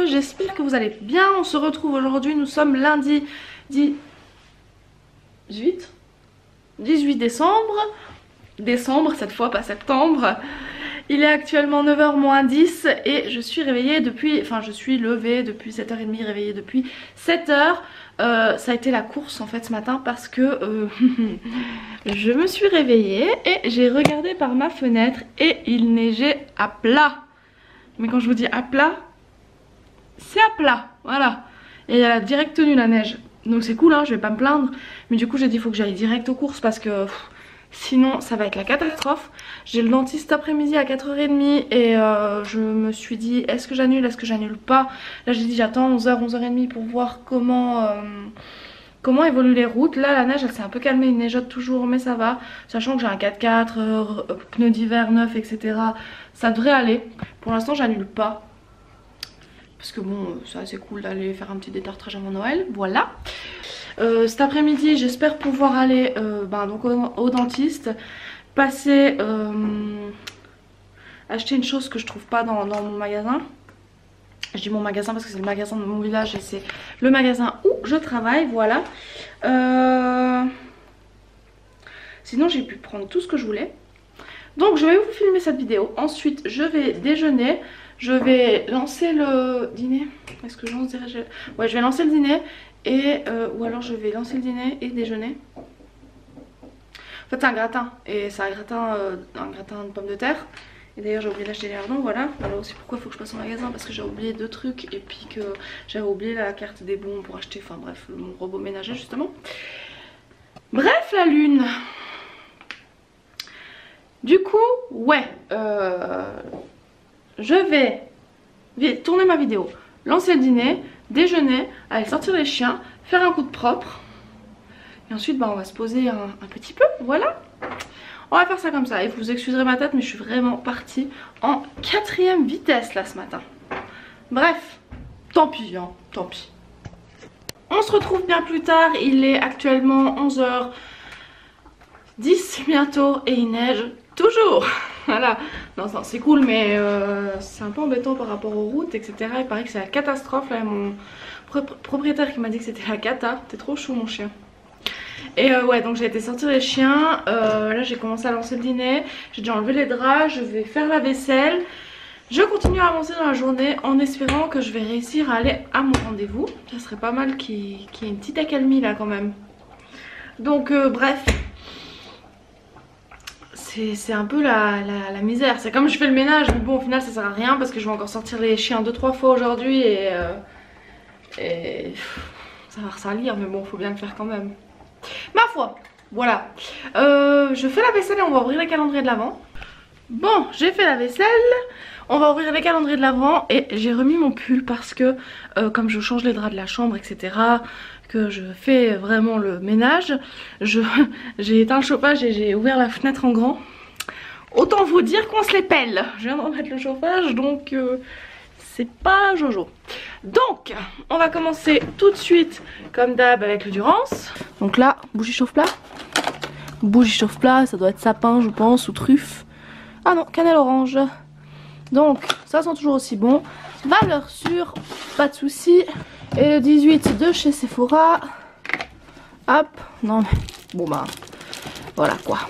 j'espère que vous allez bien. On se retrouve aujourd'hui, nous sommes lundi 18 décembre cette fois, pas septembre. Il est actuellement 9h moins 10 et je suis réveillée depuis, enfin je suis levée depuis 7h30, réveillée depuis 7h. Ça a été la course en fait ce matin parce que je me suis réveillée et j'ai regardé par ma fenêtre et il neigeait à plat. Mais quand je vous dis à plat, c'est à plat, voilà. Et elle a direct tenu la neige. Donc c'est cool, hein, je vais pas me plaindre. Mais du coup j'ai dit il faut que j'aille direct aux courses parce que sinon ça va être la catastrophe. J'ai le dentiste cet après-midi à 4h30 et je me suis dit est-ce que j'annule pas. Là j'ai dit j'attends 11h, 11h30 pour voir comment évoluent les routes. Là la neige elle s'est un peu calmée, il neigeote toujours mais ça va. Sachant que j'ai un 4x4, pneus d'hiver neufs etc. Ça devrait aller. Pour l'instant j'annule pas. Parce que bon c'est assez cool d'aller faire un petit détartrage avant Noël, voilà. Cet après-midi j'espère pouvoir aller donc au dentiste, passer acheter une chose que je trouve pas dans mon magasin. Je dis mon magasin parce que c'est le magasin de mon village et c'est le magasin où je travaille, voilà. Sinon j'ai pu prendre tout ce que je voulais. Donc je vais vous filmer cette vidéo, ensuite je vais déjeuner. Je vais lancer le dîner. Est-ce que je lance déjà? Ouais, je vais lancer le dîner et ou alors je vais lancer le dîner et déjeuner. En fait c'est un gratin et c'est un gratin de pommes de terre. Et d'ailleurs j'ai oublié d'acheter les lardons, voilà. Voilà aussi pourquoi il faut que je passe au magasin, parce que j'ai oublié 2 trucs et puis que j'avais oublié la carte des bons pour acheter, enfin bref, mon robot ménager justement. Bref, la lune. Du coup, ouais, je vais tourner ma vidéo, lancer le dîner, déjeuner, aller sortir les chiens, faire un coup de propre. Et ensuite on va se poser un petit peu, voilà. On va faire ça comme ça. Et vous excuserez ma tête mais je suis vraiment partie en 4e vitesse là ce matin. Bref, tant pis hein, tant pis. On se retrouve bien plus tard, il est actuellement 11h10 bientôt et il neige toujours. Voilà, non c'est cool mais c'est un peu embêtant par rapport aux routes etc. Il paraît que c'est la catastrophe là, mon propriétaire qui m'a dit que c'était la cata. T'es trop chou mon chien. Et ouais donc j'ai été sortir les chiens, là j'ai commencé à lancer le dîner, j'ai déjà enlevé les draps, je vais faire la vaisselle. Je continue à avancer dans la journée en espérant que je vais réussir à aller à mon rendez-vous. Ça serait pas mal qu'il y ait une petite accalmie là quand même. Donc bref. C'est un peu la misère. C'est comme je fais le ménage, mais bon au final ça sert à rien parce que je vais encore sortir les chiens 2-3 fois aujourd'hui et ça va ressalir, mais bon faut bien le faire quand même. Ma foi, voilà. Je fais la vaisselle et on va ouvrir les calendriers de l'Avent. Bon, j'ai fait la vaisselle. On va ouvrir les calendriers de l'Avent et j'ai remis mon pull parce que comme je change les draps de la chambre etc, que je fais vraiment le ménage, j'ai éteint le chauffage et j'ai ouvert la fenêtre en grand. Autant vous dire qu'on se les pèle. Je viens de remettre le chauffage donc c'est pas jojo. Donc on va commencer tout de suite comme d'hab avec le Durance. Donc là, bougie chauffe-plat. Bougie chauffe-plat, ça doit être sapin je pense ou truffe. Ah non, cannelle orange. Donc ça sent toujours aussi bon. Valeur sûre, pas de souci. Et le 18 de chez Sephora. Hop, non mais bon bah voilà quoi.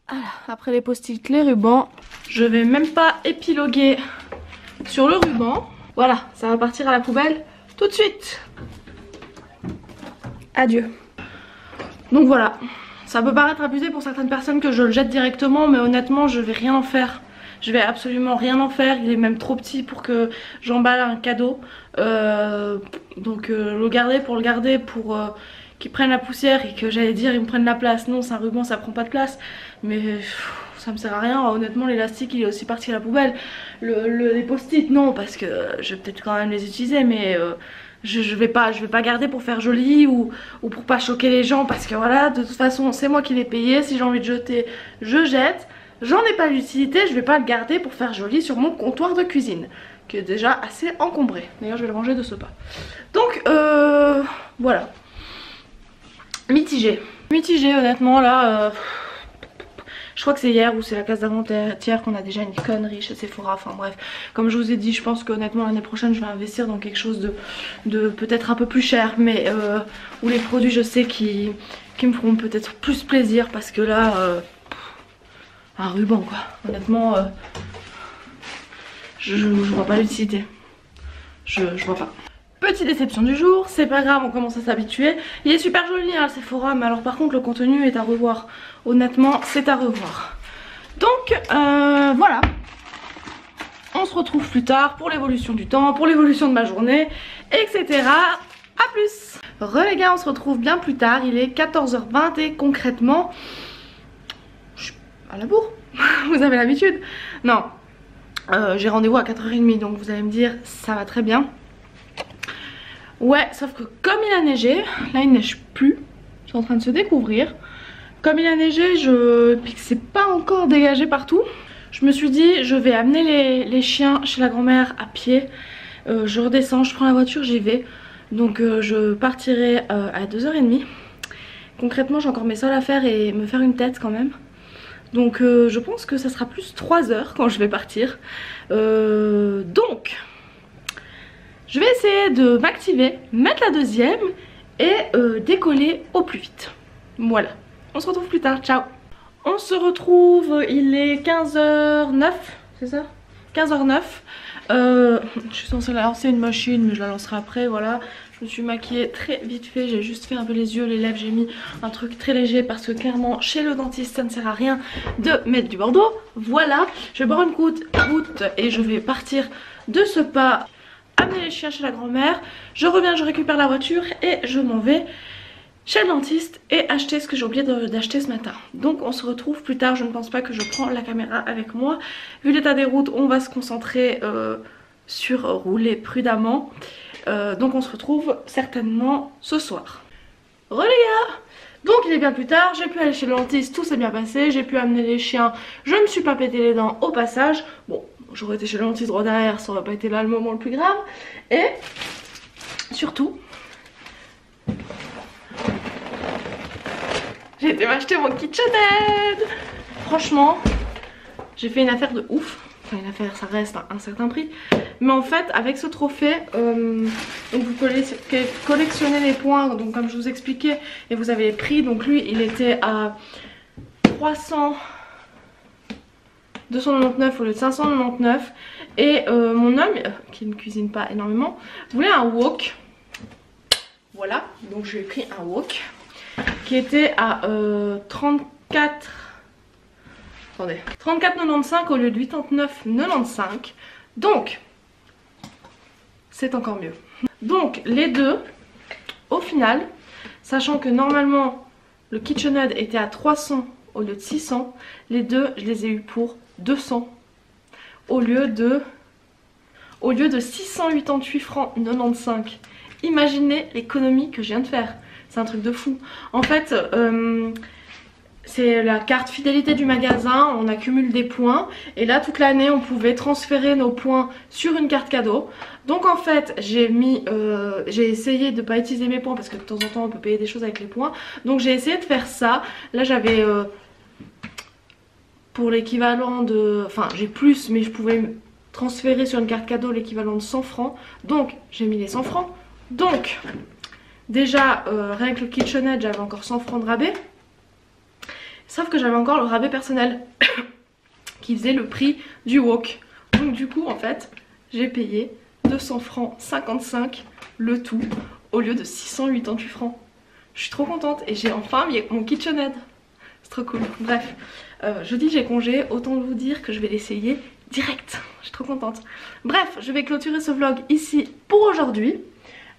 Voilà, après les post-it, les rubans. Je vais même pas épiloguer sur le ruban. Voilà, ça va partir à la poubelle tout de suite. Adieu. Donc voilà, ça peut paraître abusé pour certaines personnes que je le jette directement, mais honnêtement je vais rien en faire. Je vais absolument rien en faire, il est même trop petit pour que j'emballe un cadeau. Donc le garder pour qu'il prenne la poussière et que j'allais dire il me prenne la place. Non, c'est un ruban, ça prend pas de place. Mais ça me sert à rien, honnêtement l'élastique il est aussi parti à la poubelle. Les post-it non, parce que je vais peut-être quand même les utiliser, mais je vais pas garder pour faire joli ou pour pas choquer les gens, parce que voilà, de toute façon c'est moi qui l'ai payé. Si j'ai envie de jeter, je jette. J'en ai pas l'utilité, je vais pas le garder pour faire joli sur mon comptoir de cuisine qui est déjà assez encombré. D'ailleurs je vais le ranger de ce pas. Donc voilà. Mitigé honnêtement là. Je crois que c'est hier ou c'est la classe d'avant-hier qu'on a déjà une connerie chez Sephora. Enfin bref, comme je vous ai dit, je pense qu'honnêtement l'année prochaine je vais investir dans quelque chose de peut-être un peu plus cher, mais où les produits je sais qui me feront peut-être plus plaisir, parce que là un ruban quoi, honnêtement je vois pas l'utilité, je vois pas. Petite déception du jour, c'est pas grave, on commence à s'habituer. Il est super joli hein, le Sephora, mais alors par contre le contenu est à revoir. Honnêtement c'est à revoir. Donc voilà, on se retrouve plus tard pour l'évolution du temps, pour l'évolution de ma journée, etc. A plus. Les gars, on se retrouve bien plus tard, il est 14h20 et concrètement je suis à la bourre. Vous avez l'habitude. Non, j'ai rendez-vous à 4h30, donc vous allez me dire ça va très bien. Ouais, sauf que comme il a neigé, là il neige plus, c'est en train de se découvrir. Comme il a neigé, puis que c'est pas encore dégagé partout, je me suis dit je vais amener les chiens chez la grand-mère à pied. Je redescends, je prends la voiture, j'y vais. Donc je partirai à 2h30. Concrètement j'ai encore mes sols à faire et me faire une tête quand même. Donc je pense que ça sera plus 3h quand je vais partir. Donc je vais essayer de m'activer, mettre la deuxième et décoller au plus vite. Voilà, on se retrouve plus tard, ciao. On se retrouve, il est 15h09, c'est ça 15h09. Je suis censée lancer une machine mais je la lancerai après, voilà. Je me suis maquillée très vite fait, j'ai juste fait un peu les yeux, les lèvres, j'ai mis un truc très léger parce que clairement chez le dentiste ça ne sert à rien de mettre du bordeaux. Voilà, je vais boire une goutte et je vais partir de ce pas, amener les chiens chez la grand-mère. Je reviens, je récupère la voiture et je m'en vais chez le dentiste et acheter ce que j'ai oublié d'acheter ce matin. Donc on se retrouve plus tard, je ne pense pas que je prends la caméra avec moi. Vu l'état des routes, on va se concentrer sur rouler prudemment. Donc on se retrouve certainement ce soir. Les gars, donc il est bien plus tard, j'ai pu aller chez le dentiste, tout s'est bien passé, j'ai pu amener les chiens, je me suis pas pété les dents au passage. Bon, j'aurais été chez le dentiste droit derrière, ça aurait pas été là le moment le plus grave. Et surtout, j'ai été m'acheter mon KitchenAid. Franchement, j'ai fait une affaire de ouf. Enfin une affaire, ça reste un certain prix. Mais en fait avec ce trophée, donc vous collectionnez les points, donc comme je vous expliquais, et vous avez les prix. Donc lui il était à 299 au lieu de 599. Et mon homme, qui ne cuisine pas énormément, voulait un wok. Voilà, donc j'ai pris un wok qui était à 34,95 au lieu de 89,95. Donc c'est encore mieux. Donc les deux au final, sachant que normalement le KitchenAid était à 300 au lieu de 600, les deux je les ai eu pour 200 au lieu de 688 francs 95. Imaginez l'économie que je viens de faire, c'est un truc de fou. En fait c'est la carte fidélité du magasin, on accumule des points et là toute l'année on pouvait transférer nos points sur une carte cadeau. Donc en fait j'ai essayé de ne pas utiliser mes points parce que de temps en temps on peut payer des choses avec les points. Donc j'ai essayé de faire ça. Là j'avais pour l'équivalent de... Enfin j'ai plus, mais je pouvais transférer sur une carte cadeau l'équivalent de 100 francs. Donc j'ai mis les 100 francs. Donc déjà rien que le KitchenAid j'avais encore 100 francs de rabais. Sauf que j'avais encore le rabais personnel qui faisait le prix du wok. Donc du coup en fait j'ai payé 200 francs 55 le tout au lieu de 688 francs. Je suis trop contente et j'ai enfin mis mon KitchenAid. C'est trop cool. Bref, jeudi j'ai congé, autant vous dire que je vais l'essayer direct. Je suis trop contente. Bref, je vais clôturer ce vlog ici pour aujourd'hui.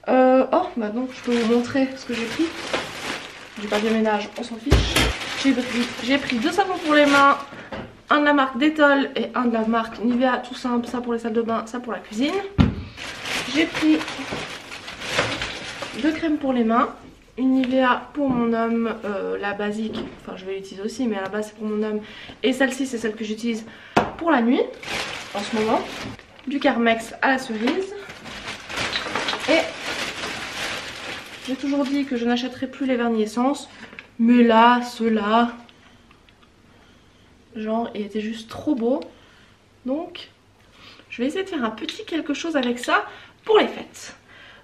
Oh maintenant je peux vous montrer ce que j'ai pris. Du papier ménage, on s'en fiche. J'ai pris 2 savons pour les mains, un de la marque Dettol et un de la marque Nivea, tout simple, ça pour les salles de bain, ça pour la cuisine. J'ai pris 2 crèmes pour les mains, une Nivea pour mon homme, la basique, enfin je vais l'utiliser aussi mais à la base c'est pour mon homme, et celle-ci c'est celle que j'utilise pour la nuit en ce moment. Du Carmex à la cerise. Et j'ai toujours dit que je n'achèterai plus les vernis essence. Mais là, ceux-là, genre il était juste trop beau. Donc je vais essayer de faire un petit quelque chose avec ça pour les fêtes.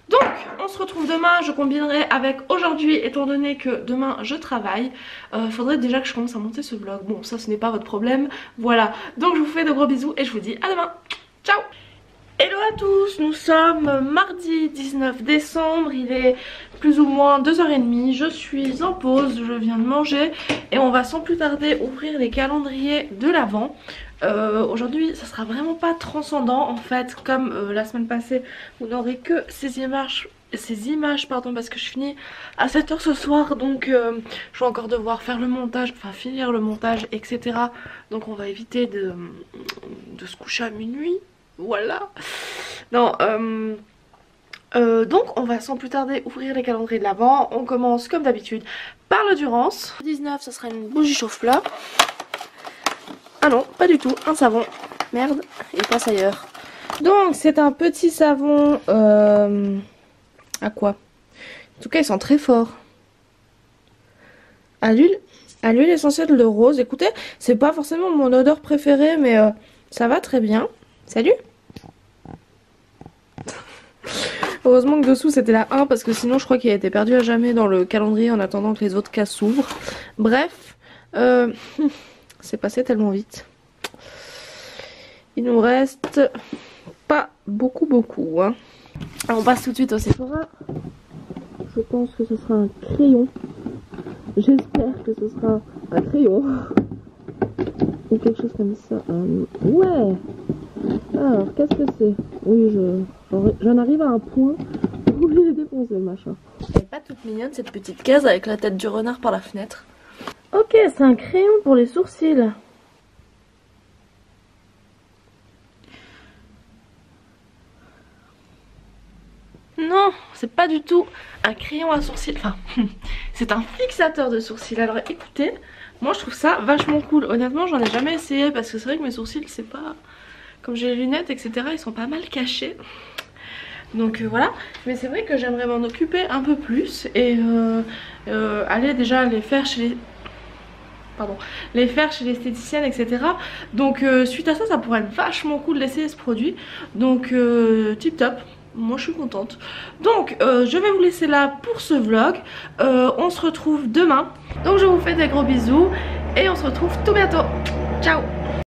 Donc on se retrouve demain, je combinerai avec aujourd'hui étant donné que demain je travaille. Faudrait déjà que je commence à monter ce vlog, bon ça ce n'est pas votre problème, voilà. Donc je vous fais de gros bisous et je vous dis à demain, ciao. Hello à tous, nous sommes mardi 19 décembre, il est plus ou moins 2h30, je suis en pause, je viens de manger et on va sans plus tarder ouvrir les calendriers de l'Avent. Aujourd'hui ça sera vraiment pas transcendant en fait, comme la semaine passée vous n'aurez que ces images pardon, parce que je finis à 7 h ce soir, donc je vais encore devoir faire le montage, enfin finir le montage etc. Donc on va éviter de se coucher à minuit, voilà. Non donc on va sans plus tarder ouvrir les calendriers de l'Avent. On commence comme d'habitude par le Durance. 19 ça sera une bougie chauffe-plat. Ah non, pas du tout, un savon. Merde, il passe ailleurs. Donc c'est un petit savon à quoi? En tout cas il sent très fort. À l'huile essentielle de rose. Écoutez, c'est pas forcément mon odeur préférée, mais ça va très bien. Salut. Heureusement que dessous c'était la 1 parce que sinon je crois qu'il a été perdu à jamais dans le calendrier en attendant que les autres cases s'ouvrent. Bref, c'est passé tellement vite. Il nous reste pas beaucoup hein. Alors on passe tout de suite au Sephora. Je pense que ce sera un crayon. J'espère que ce sera un crayon. Ou quelque chose comme ça. Ouais. Alors qu'est-ce que c'est? Oui, j'en arrive à un point où il est défoncé le machin. Elle est pas toute mignonne cette petite case avec la tête du renard par la fenêtre. Ok, c'est un crayon pour les sourcils. Non, c'est pas du tout un crayon à sourcils, enfin c'est un fixateur de sourcils. Alors écoutez, moi je trouve ça vachement cool. Honnêtement j'en ai jamais essayé parce que c'est vrai que mes sourcils c'est pas... Comme j'ai les lunettes etc, ils sont pas mal cachés. Donc voilà, mais c'est vrai que j'aimerais m'en occuper un peu plus et aller déjà les faire chez l'esthéticienne etc. Donc suite à ça, ça pourrait être vachement cool d'essayer ce produit. Donc tip top. Moi je suis contente. Donc je vais vous laisser là pour ce vlog. On se retrouve demain. Donc je vous fais des gros bisous et on se retrouve tout bientôt. Ciao.